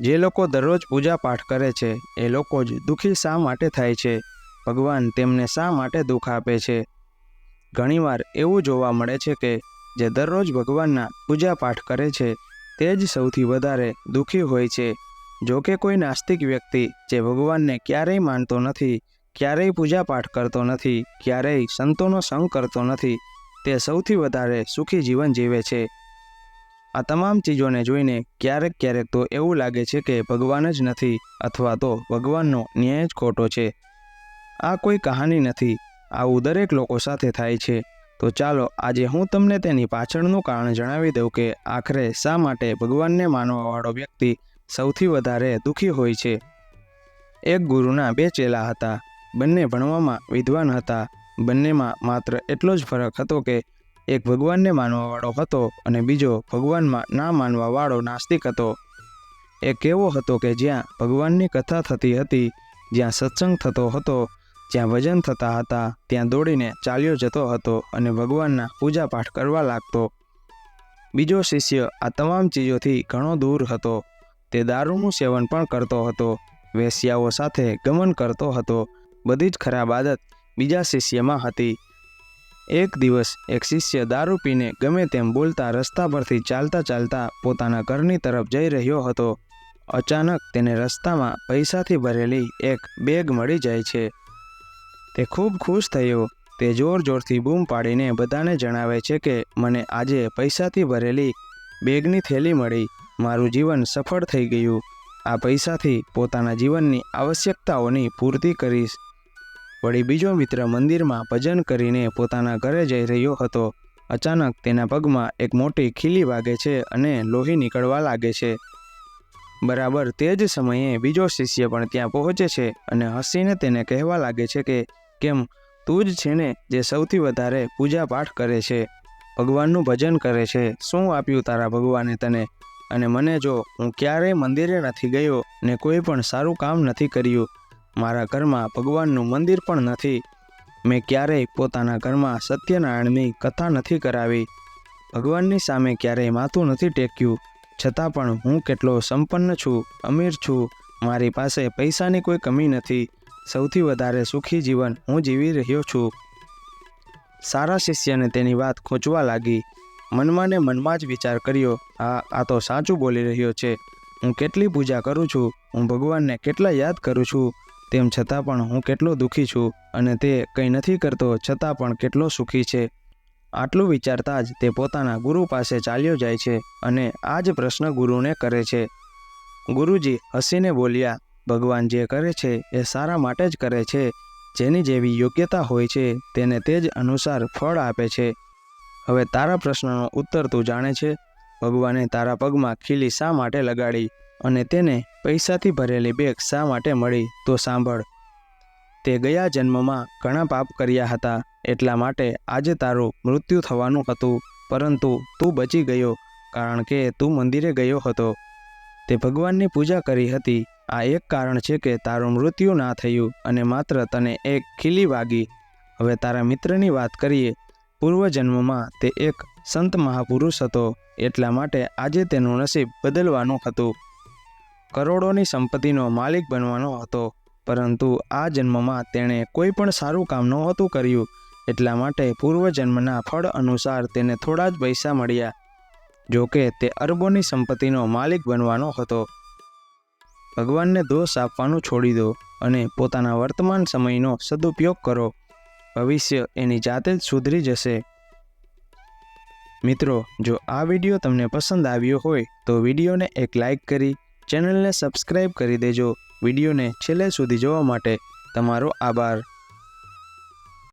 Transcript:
જે લોકો દરરોજ પૂજા પાઠ કરે છે એ લોકો જ દુઃખી શા માટે થાય છે? ભગવાન તેમને શા માટે દુઃખ આપે છે? ઘણીવાર એવું જોવા મળે છે કે જે દરરોજ ભગવાનના પૂજા પાઠ કરે છે તે જ સૌથી વધારે દુઃખી હોય છે। જો કે કોઈ નાસ્તિક વ્યક્તિ જે ભગવાનને ક્યારેય માનતો નથી, ક્યારેય પૂજા પાઠ કરતો નથી, ક્યારેય સંતોનો સંગ કરતો નથી, તે સૌથી વધારે સુખી જીવન જીવે છે। આ તમામ ચીજોને જોઈને ક્યારેક ક્યારેક તો એવું લાગે છે કે ભગવાન જ નથી અથવા તો ભગવાનનો ન્યાય જ ખોટો છે। આ કોઈ કહાની નથી, આવું દરેક લોકો સાથે થાય છે। તો ચાલો આજે હું તમને તેની પાછળનું કારણ જણાવી દઉં કે આખરે શા માટે ભગવાનને માનવાવાળો વ્યક્તિ સૌથી વધારે દુઃખી હોય છે। એક ગુરુના બે ચેલા હતા, બંને ભણવામાં વિદ્વાન હતા। બંનેમાં માત્ર એટલો જ ફરક હતો કે એક ભગવાનને માનવાવાળો હતો અને બીજો ભગવાનમાં ના માનવાવાળો નાસ્તિક હતો। એક એવો હતો કે જ્યાં ભગવાનની કથા થતી હતી, જ્યાં સત્સંગ થતો હતો, જ્યાં ભજન થતા હતા, ત્યાં દોડીને ચાલ્યો જતો હતો અને ભગવાનના પૂજા પાઠ કરવા લાગતો। બીજો શિષ્ય આ તમામ ચીજોથી ઘણો દૂર હતો। તે દારૂનું સેવન પણ કરતો હતો, વેશ્યાઓ સાથે ગમન કરતો હતો। બધી જ ખરાબ આદત બીજા શિષ્યમાં હતી। એક દિવસ એક શિષ્ય દારૂ પીને ગમે તેમ બોલતા રસ્તા પરથી ચાલતા ચાલતા પોતાના ઘરની તરફ જઈ રહ્યો હતો। અચાનક તેને રસ્તામાં પૈસાથી ભરેલી એક બેગ મળી જાય છે। તે ખૂબ ખુશ થયો। તે જોર જોરથી બૂમ પાડીને બધાને જણાવે છે કે મને આજે પૈસાથી ભરેલી બેગની થેલી મળી, મારું જીવન સફળ થઈ ગયું। આ પૈસાથી પોતાના જીવનની આવશ્યકતાઓની પૂર્તિ કરીશ। વળી બીજો મિત્ર મંદિરમાં ભજન કરીને પોતાના ઘરે જઈ રહ્યો હતો। અચાનક તેના પગમાં એક મોટી ખીલી વાગે છે અને લોહી નીકળવા લાગે છે। બરાબર તે જ સમયે બીજો શિષ્ય પણ ત્યાં પહોંચે છે અને હસીને તેને કહેવા લાગે છે કે કેમ, તું જ છે ને જે સૌથી વધારે પૂજા પાઠ કરે છે, ભગવાનનું ભજન કરે છે, શું આપ્યું તારા ભગવાને તને? અને મને જો, હું ક્યારેય મંદિરે નથી ગયો ને કોઈ પણ સારું કામ નથી કર્યું, મારા ઘરમાં ભગવાનનું મંદિર પણ નથી, મેં ક્યારેય પોતાના ઘરમાં સત્યનારાયણની કથા નથી કરાવી, ભગવાનની સામે ક્યારેય માથું નથી ટેક્યું, છતાં પણ હું કેટલો સંપન્ન છું, અમીર છું, મારી પાસે પૈસાની કોઈ કમી નથી, સૌથી વધારે સુખી જીવન હું જીવી રહ્યો છું। સારા શિષ્યને તેની વાત ખૂંચવા લાગી। મનમાં ને મનમાં જ વિચાર કર્યો, આ તો સાચું બોલી રહ્યો છે, હું કેટલી પૂજા કરું છું, હું ભગવાનને કેટલા યાદ કરું છું, તેમ છતાં પણ હું કેટલો દુઃખી છું, અને તે કંઈ નથી કરતો છતાં પણ કેટલો સુખી છે। આટલું વિચારતા જ તે પોતાના ગુરુ પાસે ચાલ્યો જાય છે અને આ જ પ્રશ્ન ગુરુને કરે છે। ગુરુજી હસીને બોલ્યા, ભગવાન જે કરે છે એ સારા માટે જ કરે છે, જેની જેવી યોગ્યતા હોય છે તેને તે જ અનુસાર ફળ આપે છે। હવે તારા પ્રશ્નનો ઉત્તર તું જાણે છે? ભગવાને તારા પગમાં ખીલી શા માટે લગાડી અને તેને પૈસાથી ભરેલી બેગ શા માટે મળી? તો સાંભળ, તે ગયા જન્મમાં ઘણા પાપ કર્યા હતા, એટલા માટે આજે તારું મૃત્યુ થવાનું હતું, પરંતુ તું બચી ગયો કારણ કે તું મંદિરે ગયો હતો, તે ભગવાનની પૂજા કરી હતી। આ એક કારણ છે કે તારું મૃત્યુ ના થયું અને માત્ર તને એક ખીલી વાગી। હવે તારા મિત્રની વાત કરીએ। પૂર્વજન્મમાં તે એક સંત મહાપુરુષ હતો, એટલા માટે આજે તેનું નસીબ બદલવાનું હતું, કરોડોની સંપત્તિનો માલિક બનવાનો હતો, પરંતુ આ જન્મમાં તેણે કોઈ પણ સારું કામ નહોતું કર્યું, એટલા માટે પૂર્વજન્મના ફળ અનુસાર તેને થોડા જ પૈસા મળ્યા। જો કે તે અરબોની સંપત્તિનો માલિક બનવાનો હતો। ભગવાનને દોષ આપવાનું છોડી દો અને પોતાના વર્તમાન સમયનો સદુપયોગ કરો, ભવિષ્ય એની જાતે જ સુધરી જશે। મિત્રો, જો આ વિડીયો તમને પસંદ આવ્યો હોય તો વિડીયોને એક લાઇક કરી ચેનલને સબસ્ક્રાઈબ કરી દેજો। વિડીયોને છેલ્લે સુધી જોવા માટે તમારો આભાર।